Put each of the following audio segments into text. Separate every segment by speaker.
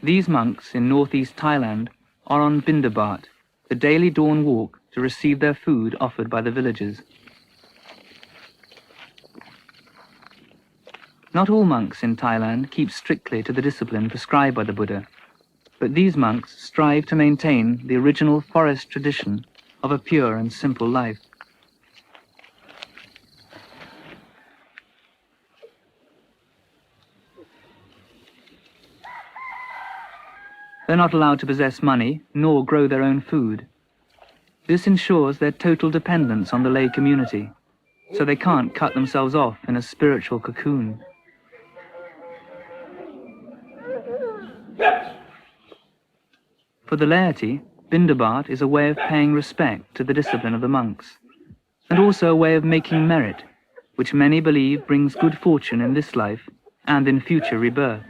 Speaker 1: These monks in northeast Thailand are on Bindabat, the daily dawn walk to receive their food offered by the villagers. Not all monks in Thailand keep strictly to the discipline prescribed by the Buddha, but these monks strive to maintain the original forest tradition of a pure and simple life. They're not allowed to possess money nor grow their own food. This ensures their total dependence on the lay community, so they can't cut themselves off in a spiritual cocoon. For the laity, Bindabat is a way of paying respect to the discipline of the monks, and also a way of making merit, which many believe brings good fortune in this life and in future rebirth.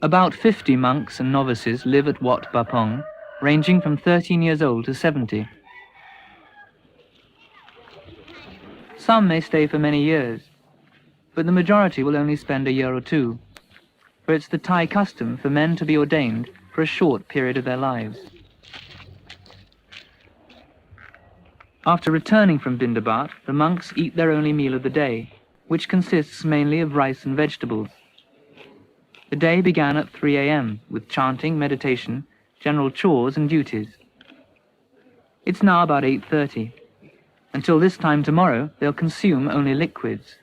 Speaker 1: About 50 monks and novices live at Wat Bapong, ranging from 13 years old to 70. Some may stay for many years, but the majority will only spend a year or two, for it's the Thai custom for men to be ordained for a short period of their lives. After returning from Bindabat, the monks eat their only meal of the day, which consists mainly of rice and vegetables. The day began at 3 a.m. with chanting, meditation, general chores and duties. It's now about 8:30. Until this time tomorrow, they'll consume only liquids.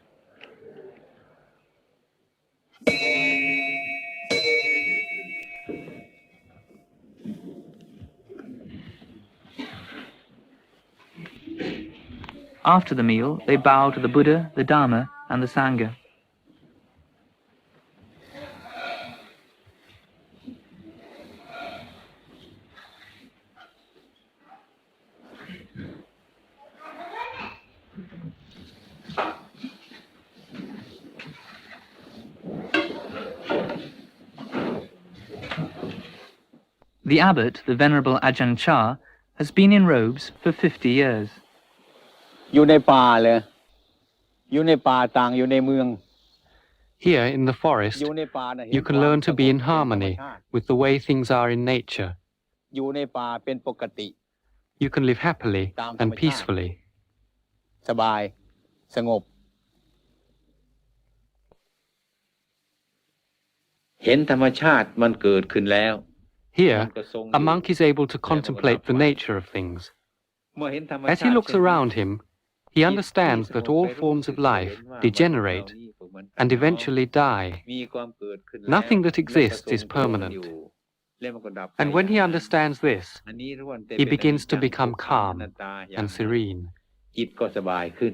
Speaker 1: After the meal, they bow to the Buddha, the Dharma, and the Sangha. The abbot, the Venerable Ajahn Chah, has been in robes for 50 years.
Speaker 2: อยู่ในป่าเลยอยู่ในป่าต่างอยู่ในเมือง
Speaker 3: Here in the forest, you can learn to be in harmony with the way things are in nature.
Speaker 2: อยู่ในป่าเป็นปกติ
Speaker 3: You can live happily and peacefully.
Speaker 2: สบายสงบเห็นธรรมชาติมันเกิดขึ้นแล้ว
Speaker 3: Here, a monk is able to contemplate the nature of things. As he looks around him, he understands that all forms of life degenerate and eventually die. Nothing that exists is permanent. And when he understands this, he begins to become calm and serene.
Speaker 2: จิตก็สบายขึ้น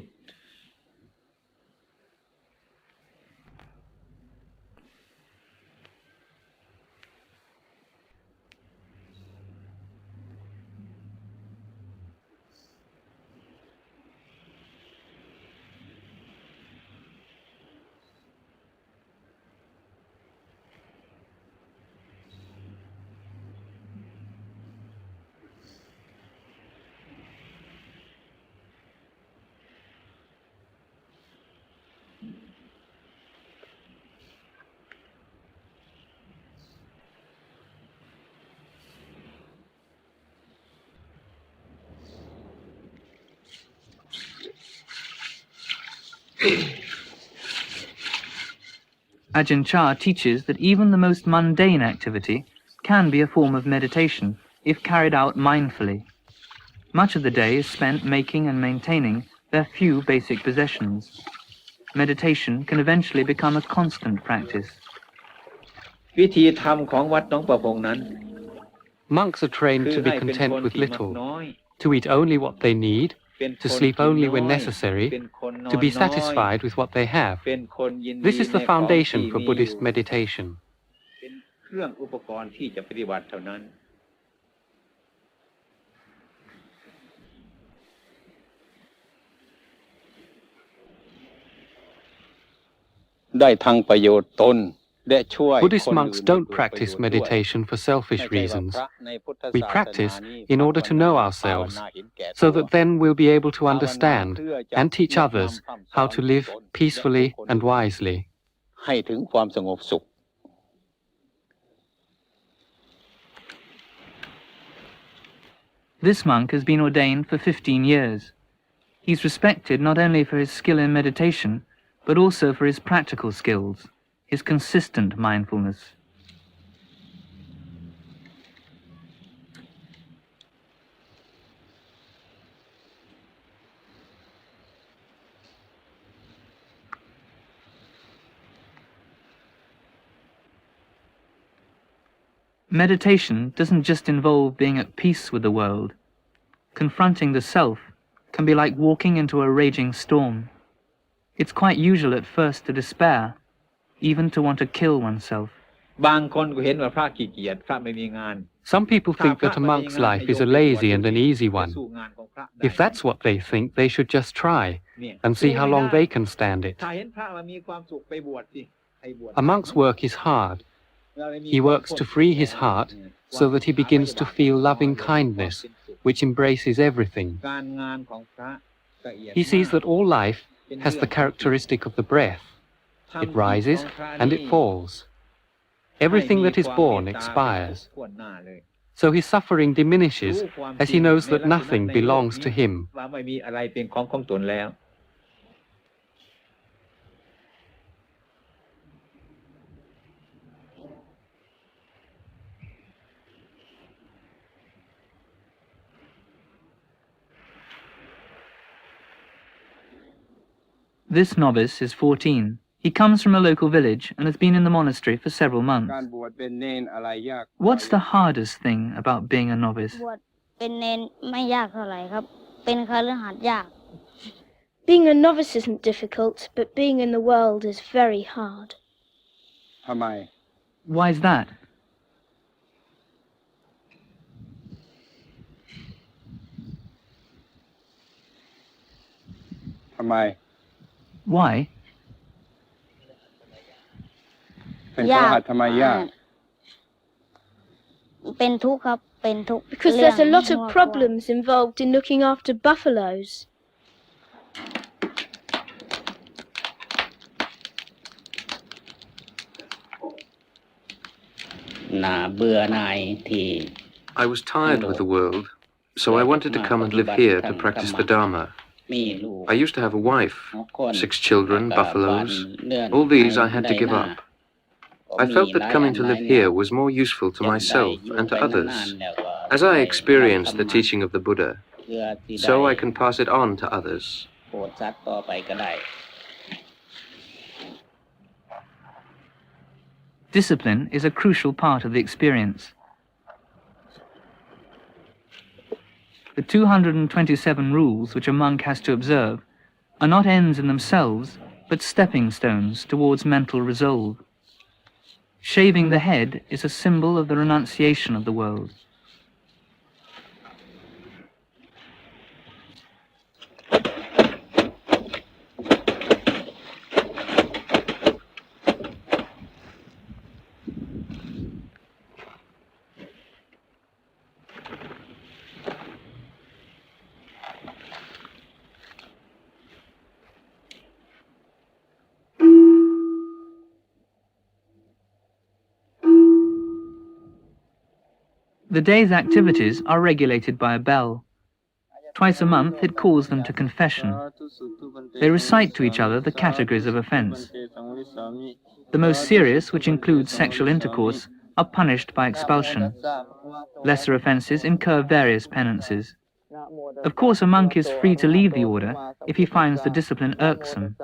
Speaker 1: Ajahn Chah teaches that even the most mundane activity can be a form of meditation if carried out mindfully. Much of the day is spent making and maintaining their few basic possessions. Meditation can eventually become a constant practice.
Speaker 2: วิธีธรรมของวัดหนองประพงนั้น
Speaker 3: Monks are trained to be content with little, to eat only what they need, to sleep only when necessary, to be satisfied with what they have. This is the foundation for Buddhist meditation.
Speaker 2: เป็นเครื่องอุปกรณ์ที่จะปฏิบัติเท่านั้นได้ทั้งประโยชน์ตน ได้ช่วย
Speaker 3: Buddhist
Speaker 2: คน
Speaker 3: monks
Speaker 2: อื่น
Speaker 3: don't
Speaker 2: ด้วย
Speaker 3: practice
Speaker 2: ประโยชน์ด้วย
Speaker 3: meditation for
Speaker 2: ไม่
Speaker 3: selfish
Speaker 2: ใช่ว่า
Speaker 3: reasons.
Speaker 2: พระในพุทธ
Speaker 3: We
Speaker 2: ศาสนา
Speaker 3: practice
Speaker 2: นี้
Speaker 3: in order to know
Speaker 2: ภาว
Speaker 3: ourselves,
Speaker 2: นาเห็นแก่
Speaker 3: so
Speaker 2: ตัว
Speaker 3: that then we'll be able to
Speaker 2: ภาวนา
Speaker 3: understand
Speaker 2: เพื่อจะ
Speaker 3: and teach
Speaker 2: แนะนำ
Speaker 3: others
Speaker 2: คำส
Speaker 3: how
Speaker 2: อน
Speaker 3: to
Speaker 2: ของ
Speaker 3: live
Speaker 2: ตนและ
Speaker 3: peacefully
Speaker 2: บุคคล
Speaker 3: and
Speaker 2: อื่น
Speaker 3: wisely.
Speaker 2: ให้ถึงความสงบสุข
Speaker 1: This monk has been ordained for 15 years. He's respected not only for his skill in meditation, but also for his practical skills, his consistent mindfulness. Meditation doesn't just involve being at peace with the world. Confronting the self can be like walking into a raging storm. It's quite usual at first to despair, even to want to kill oneself.
Speaker 2: บางคนก็เห็นว่าพระขี้เกียจพระไม่มีงาน
Speaker 3: Some people
Speaker 2: ถ้า
Speaker 3: think
Speaker 2: พระ
Speaker 3: that a
Speaker 2: ไม่มี
Speaker 3: monk's
Speaker 2: งาน
Speaker 3: life
Speaker 2: ให้
Speaker 3: is
Speaker 2: โย
Speaker 3: a
Speaker 2: มไปบวช
Speaker 3: lazy and an
Speaker 2: ดู
Speaker 3: easy
Speaker 2: จะ
Speaker 3: one.
Speaker 2: สู้งานของพระได้
Speaker 3: If that's what they think, they should just try
Speaker 2: เนี่ย
Speaker 3: and see
Speaker 2: สู้
Speaker 3: how
Speaker 2: ไม่
Speaker 3: long
Speaker 2: ได้
Speaker 3: they can stand it.
Speaker 2: ถ้าเห็นพระมันมีความสุขไปบวชสิให้บวช
Speaker 3: A monk's work is hard.
Speaker 2: เวลามี
Speaker 3: He
Speaker 2: ความ
Speaker 3: works
Speaker 2: พ้น
Speaker 3: to free his
Speaker 2: แล้ว
Speaker 3: heart
Speaker 2: เนี่ย
Speaker 3: so that he
Speaker 2: ความ
Speaker 3: begins to
Speaker 2: พยาบาท
Speaker 3: feel
Speaker 2: น้อย
Speaker 3: loving
Speaker 2: ลง
Speaker 3: kindness,
Speaker 2: ความเป็นสุข
Speaker 3: which embraces everything.
Speaker 2: การงานของพระละเอียด
Speaker 3: He sees
Speaker 2: มาก
Speaker 3: that all life has the characteristic of the breath.
Speaker 2: ทำ
Speaker 3: It
Speaker 2: จิต
Speaker 3: rises
Speaker 2: ของพระ
Speaker 3: and
Speaker 2: นี่
Speaker 3: it falls.
Speaker 2: ให้
Speaker 3: Everything
Speaker 2: มี
Speaker 3: that is
Speaker 2: ความ
Speaker 3: born
Speaker 2: เมตตาเป็น
Speaker 3: expires.
Speaker 2: ทุกข์หน้าเลย
Speaker 3: So his suffering
Speaker 2: รู้
Speaker 3: diminishes
Speaker 2: ความ
Speaker 3: as
Speaker 2: จริ
Speaker 3: he
Speaker 2: ง
Speaker 3: knows
Speaker 2: ใน
Speaker 3: that
Speaker 2: ลักษณะ
Speaker 3: nothing
Speaker 2: ในโลก
Speaker 3: belongs
Speaker 2: นี้
Speaker 3: to him.
Speaker 2: ว่าไม่มีอะไรเป็นของตนแล้ว
Speaker 1: This novice is 14. He comes from a local village and has been in the monastery for several
Speaker 4: การ
Speaker 1: months.
Speaker 4: บวชเป็นเนนอะไรยาก
Speaker 1: What's the hardest thing about being a novice?
Speaker 5: บวชเป็นเณรไม่ยากเท่าไหร่ครับ เป็นคฤหัสถ์ยาก
Speaker 6: Being a novice isn't difficult, but being in the world is very hard.
Speaker 4: ทำไม
Speaker 1: Why is that?
Speaker 4: ทำไม
Speaker 1: Why?
Speaker 4: เป็นครหัสถ์ทำไมยาก
Speaker 5: เป็นทุกข์ครับ เป็นทุกข์
Speaker 6: Because
Speaker 5: เรื่อง
Speaker 6: there's a lot
Speaker 5: หั
Speaker 6: of
Speaker 5: ว
Speaker 6: problems involved in looking after buffaloes.
Speaker 7: น่าเบื่อหน่ายที่
Speaker 3: I was tired with the world, so I wanted to come and live here to practice the Dharma.
Speaker 7: มีลูก
Speaker 3: I used to have a wife,
Speaker 7: คน
Speaker 3: 6 children,
Speaker 7: แล้วก็
Speaker 3: buffaloes.
Speaker 7: บ้านเรือน
Speaker 3: All these I had to
Speaker 7: ได้
Speaker 3: give
Speaker 7: หน้า
Speaker 3: up.
Speaker 7: ก็
Speaker 3: I
Speaker 7: มี
Speaker 3: felt
Speaker 7: ห
Speaker 3: that
Speaker 7: ลาย
Speaker 3: coming to
Speaker 7: อัน
Speaker 3: live
Speaker 7: หลาย
Speaker 3: here
Speaker 7: แนว
Speaker 3: was more useful to
Speaker 7: อยากได้
Speaker 3: myself
Speaker 7: อยู่
Speaker 3: and to
Speaker 7: ไป
Speaker 3: others.
Speaker 7: นานๆแล้วก็
Speaker 3: As I experienced the
Speaker 7: ได้
Speaker 3: teaching of the Buddha,
Speaker 7: เพื่อที่ได้
Speaker 3: so I can pass it on to others.
Speaker 7: โปรดสัตว์ต่อไปก็ได้
Speaker 1: Discipline is a crucial part of the experience. The 227 rules which a monk has to observe are not ends in themselves, but stepping stones towards mental resolve. Shaving the head is a symbol of the renunciation of the world. The day's activities are regulated by a bell. Twice a month it calls them to confession. They recite to each other the categories of offense. The most serious, which includes sexual intercourse, are punished by expulsion. Lesser offenses incur various penances. Of course, a monk is free to leave the order if he finds the discipline irksome.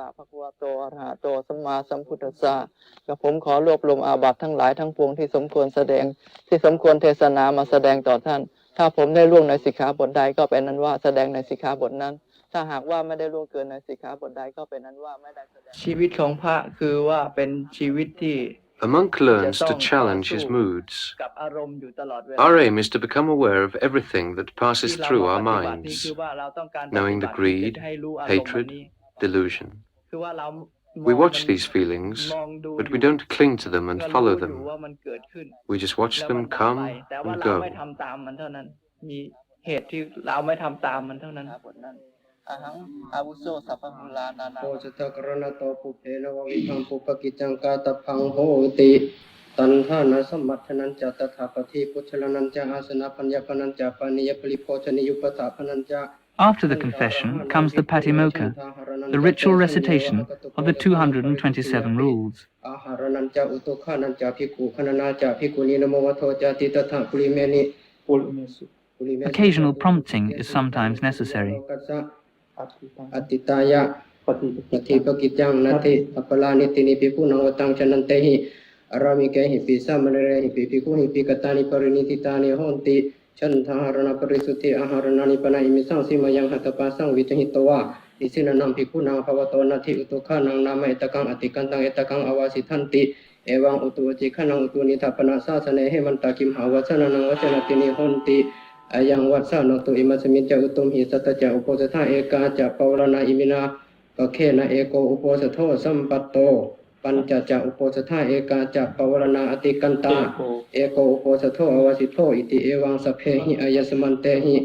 Speaker 8: กับผมขอรวบรวมอาบัติทั้งหลายทั้งปวงที่สมควรแสดงที่สมควรเทศนามาแสดงต่อท่านถ้าผมได้ล่วงในสิกขาบทใดก็เป็นนั้นว่าแสดงในสิกขาบทนั้นถ้าหากว่าไม่ได้ล่วงเกินในสิกขาบทใดก็เป็นนั้นว่าไม่ได้แสดงชีวิตของพระคือว่าเป็นชีวิตที่
Speaker 3: A monk learns to challenge his moods.
Speaker 8: กับอารมณ์อยู่ตลอดเวลา
Speaker 3: Our aim is to become aware of everything that passes
Speaker 8: ที่เรา
Speaker 3: through
Speaker 8: มา
Speaker 3: our
Speaker 8: ปฏิบัตินี่
Speaker 3: minds,
Speaker 8: คือว่าเราต้องการ
Speaker 3: knowing the
Speaker 8: ปฏิบัติ
Speaker 3: greed,
Speaker 8: ให้รู้อารมณ์อัน
Speaker 3: hatred,
Speaker 8: นี้
Speaker 3: delusion.
Speaker 8: คือว่าเรา
Speaker 3: We watch these feelings, but we don't cling to them and follow them. We just watch them come
Speaker 8: แต่ว่า
Speaker 3: and
Speaker 8: เรา
Speaker 3: go.
Speaker 8: ไม่ทำตามมันเท่านั้น มีเหตุที่เราไม่ทำตามมันเท่านั้นอาหังอาวุโสสัพพมุลานานา
Speaker 9: โพชตกรณโตปุเพนววิพังปุปกิจจังกาตพังโหติตันทานาสมัทนันจะตถาปฏิพุชลนันจะอาสนะปัญญปนันจะปานิยปริโภชนิยุปตาพนันจะ
Speaker 1: After the confession comes the patimokkha, the ritual recitation of the 227 rules.
Speaker 9: อาหารนันจะอุตุขานันจะภิกขุขณนาจะภิกขุนีนโมวะโทจะติตถะปุริเมนิ
Speaker 1: Occasional prompting is sometimes necessary.
Speaker 9: อติตายะปฏิปกิจจังนาติอัปปลานิตินิภิกขุนังวตังชนันเตหิอารามิเกหิปิสามะเนเรหิปิภิกขุหิปิกตานิปรินิติตานิโหนติฉันทหารณปริสุทธิอาหารนานิปนาอิมิสังสิมายังหัตถปาสังวิจหิตวะอิสินันนัมภิกขุนังภวโตนาทิอุตุขานังนามะเอตกังอติกันตังเอตกังอวาสิทันติเอวังอุตุวจิขนังอุตุนิทัปปนาสาสเนเหมันตาคิมหาวัชนะนังวัชนะตินิโหนติอายังวัสสะโนตุอิมัสมิจจอุตุมหิสัตตจะอุโปสถาเอกาจะปวารณาอิมินาปะเคนะเอโกอุโปสโทสัมปัตโตปัญจจะอุโปสถาเอกาจะปวารณาอติกันตาเอโกอุโปสโทอวสิโทอิติเอวังสัพเพหิอายสมันเตหิ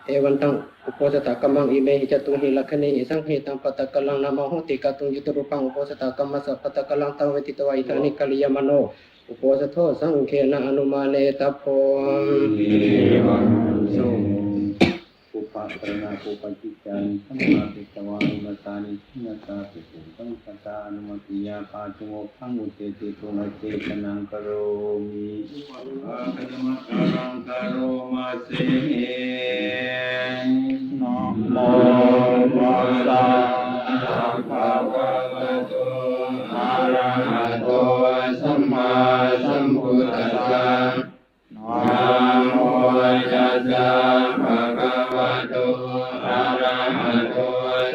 Speaker 9: เอวันตังอุโปสถกัมมังอิเมหิจตุหิลักขเนหิสังหิตังปตตะกัลลังนามาโหติกตุงยุตรูปังอุโปสถกัมมัสสะปตตะกัลลังตังเวทิตวะอิทานิกัลลิยมโนอุโปสโทสังเขนะอนุมาเนตัพโพ
Speaker 2: ปุปปะปรณาปุปจิจันสัมมาปิตวานุมัสสานิทินาสาปิตุสังฆตาอนุมัติยาปาตุโมขังอุเตติตุนะเจตนังกโรมิอาคัตมะกังกโรมาเสนะโมตัสสะภะคะวะโตอะระหะโตสัมมาสัมพุทธัสสะนะโมตัสสะภะคะวะโตอะระหะโต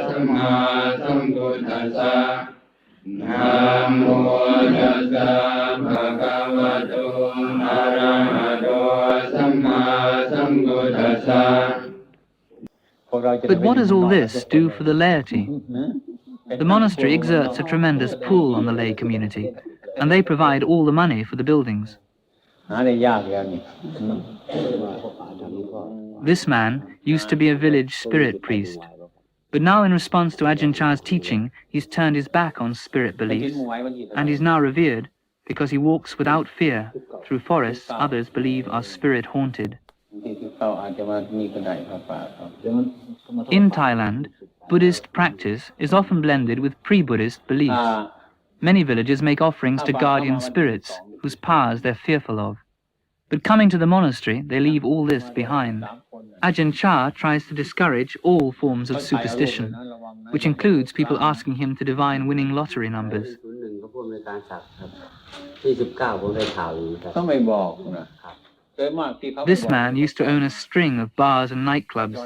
Speaker 2: สัมมาสัมพุทธัสสะนะโมตัสสะภะคะวะโตอะระหะโตสัมมาสัมพุทธัสสะ
Speaker 1: But what does all this do for the laity? The monastery exerts a tremendous pull on the lay community, and they provide all the money for the buildings. This man used to be a village spirit priest, but now in response to Ajahn Chah's teaching, he's turned his back on spirit beliefs, and he's now revered because he walks without fear through forests others believe are spirit-haunted. In Thailand, Buddhist practice is often blended with pre-Buddhist beliefs. Many villages make offerings to guardian spirits whose powers they're fearful of. But coming to the monastery, they leave all this behind. Ajahn Chah tries to discourage all forms of superstition, which includes people asking him to divine winning lottery numbers. This man used to own a string of bars and nightclubs.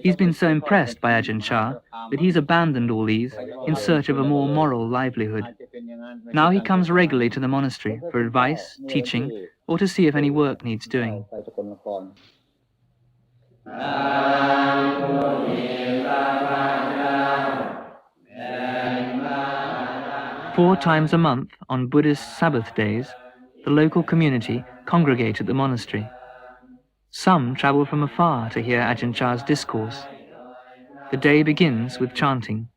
Speaker 1: He's been so impressed by Ajahn Chah that he's abandoned all these in search of a more moral livelihood. Now he comes regularly to the monastery for advice, teaching, or to see if any work needs doing. 4 times a month, on Buddhist Sabbath days, the local community congregate at the monastery. Some travel from afar to hear Ajahn Chah's discourse. The day begins with chanting.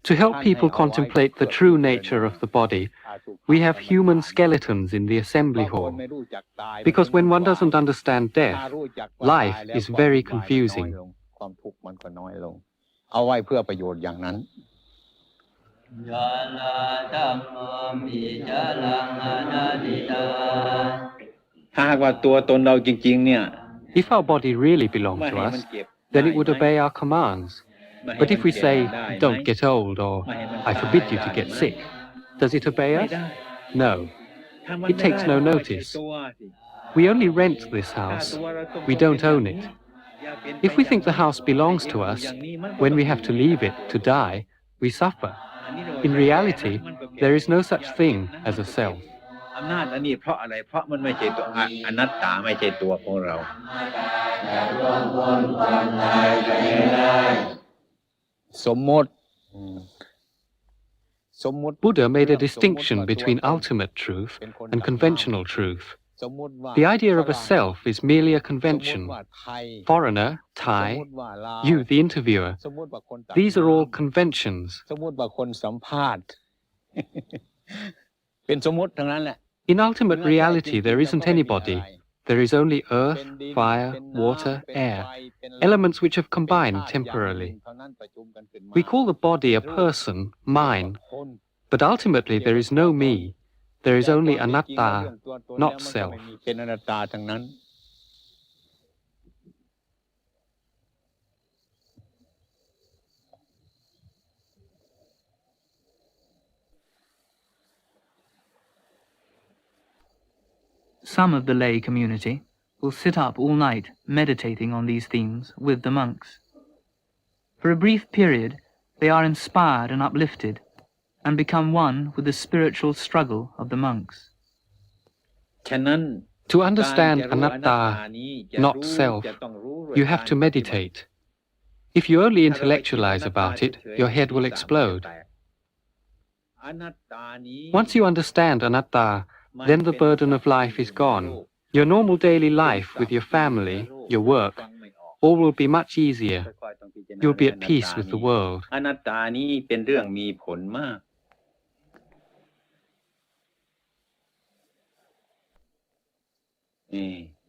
Speaker 3: To help people contemplate the true nature of the body, we have human skeletons in the assembly hall. Because when one doesn't understand death, life is very confusing. If our body really belonged to us, then it would obey our commands. But if we say, don't get old, or I forbid you to get sick, does it obey us? No. It takes no notice. We only rent this house. We don't own it. If we think the house belongs to us, when we have to leave it to die, we suffer. In reality, there is no such thing as a self.
Speaker 2: อำนาจอันนี้เพราะอะไรเพราะมันไม่ใช่ตัวอนัตตาไม่ใช่ตัวของเรา
Speaker 10: สมมติ
Speaker 3: Buddha made a distinction between ultimate truth and conventional truth. The idea of a self is merely a convention. Foreigner, Thai, you, the interviewer, these are all conventions.
Speaker 10: สมมติว่าคนสัมภาษณ์ เป็นสมมติทั้งนั้นแหละ
Speaker 3: In ultimate reality, there isn't anybody. There is only earth, fire, water, air, elements which have combined temporarily. We call the body a person, mine, but ultimately there is no me. There is only anatta, not self.
Speaker 10: เป็นอนัตตาทั้งนั้น
Speaker 1: Some of the lay community will sit up all night meditating on these themes with the monks. For a brief period, they are inspired and uplifted and become one with the spiritual struggle of the monks.
Speaker 2: ฉะนั้น
Speaker 3: To understand anatta, not self, you have to meditate. If you only intellectualize about it, your head will explode. Once you understand anatta, then the burden of life is gone. Your normal daily life with your family, your work, all will be much easier. You'll be at peace with the world.
Speaker 2: อนัตตานี้เป็นเรื่องมีผลมาก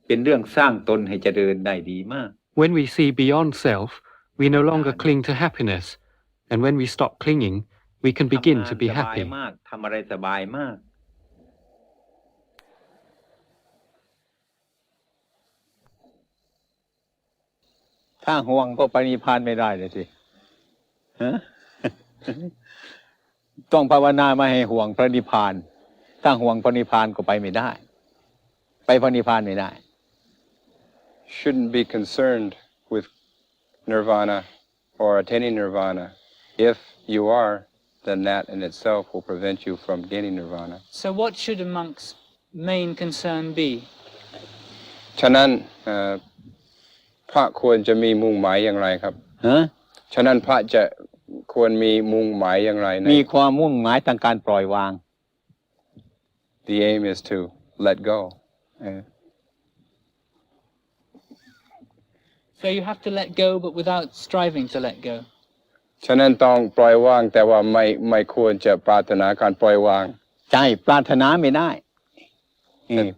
Speaker 2: เป็นเรื่องสร้างตนให้เจริญได้ดีมาก
Speaker 3: When we see beyond self, we no longer cling to happiness, and when we stop clinging, we can begin to be happy.
Speaker 2: ทำอะไรสบายมาก
Speaker 10: ถ้าห่วงก็ไปนิพพานไม่ได้เลยสิ ต้องภาวนาไม่ให้ห่วงพระนิพพาน ถ้าห่วงพระนิพพานก็ไปไม่ได้ ไปพระนิพพานไม่ได้
Speaker 4: Shouldn't be concerned with nirvana or attaining nirvana. If you are, then that in itself will prevent you from gaining nirvana.
Speaker 1: So what should a monk's main concern be?
Speaker 4: ฉะนั้นพระควรจะมีมุ่งหมายอย่างไรครับ ฉะนั้นพระจะควรมีมุ่งหมายอย่างไรมี
Speaker 10: ความมุ่งหมายทางการปล่อยวาง
Speaker 4: The aim is to let go.
Speaker 1: So you have to let go, but without striving to let go.
Speaker 4: ฉะนั้นต้องปล่อยวางแต่ว่าไม่ควรจะปรารถนาการปล่อยวาง
Speaker 10: ใช่ปรารถนาไม่ได้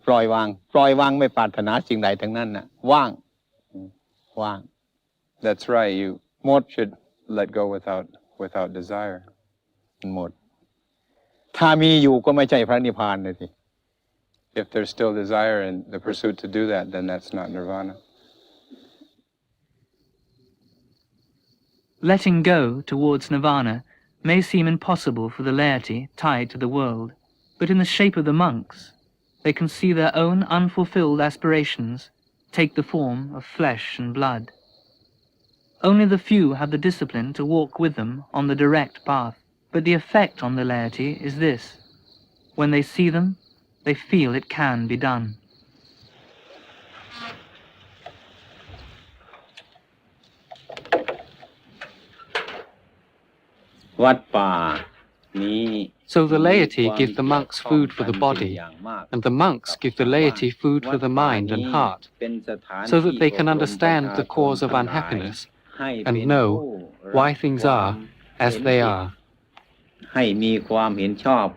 Speaker 10: ปล่อยวางไม่ปรารถนาสิ่งใดทั้งนั้นน่ะว่าง
Speaker 4: That's right. You should let go without desire.
Speaker 10: หมดถ้ามีอยู่ก็ไม่ใช่พระนิพพานเลยสิ
Speaker 4: If there's still desire and the pursuit to do that, then that's not nirvana.
Speaker 1: Letting go towards nirvana may seem impossible for the laity tied to the world, but in the shape of the monks, they can see their own unfulfilled aspirations take the form of flesh and blood. Only the few have the discipline to walk with them on the direct path, but the effect on the laity is this. When they see them, they feel it can be done.
Speaker 2: วัดป่านี้
Speaker 3: So the laity give the monks food for the body, and the monks give the laity food for the mind and heart, so that they can understand the cause of unhappiness and know why things are as they are.
Speaker 2: ให้มีความเห็นชอบ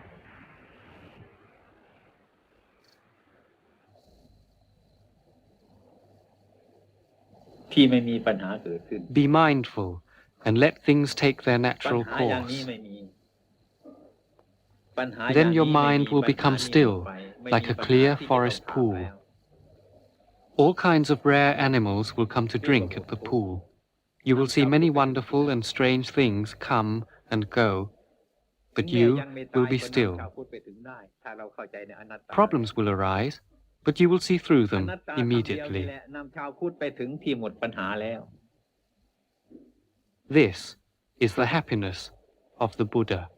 Speaker 2: ที่ไม่มีปัญหาเกิดขึ้น
Speaker 3: Be mindful and let things take their natural course. Then your mind will become still, like a clear forest pool. All kinds of rare animals will come to drink at the pool. You will see many wonderful and strange things come and go. but you will be still. Problems will arise, but you will see through them immediately. This is the happiness of the Buddha.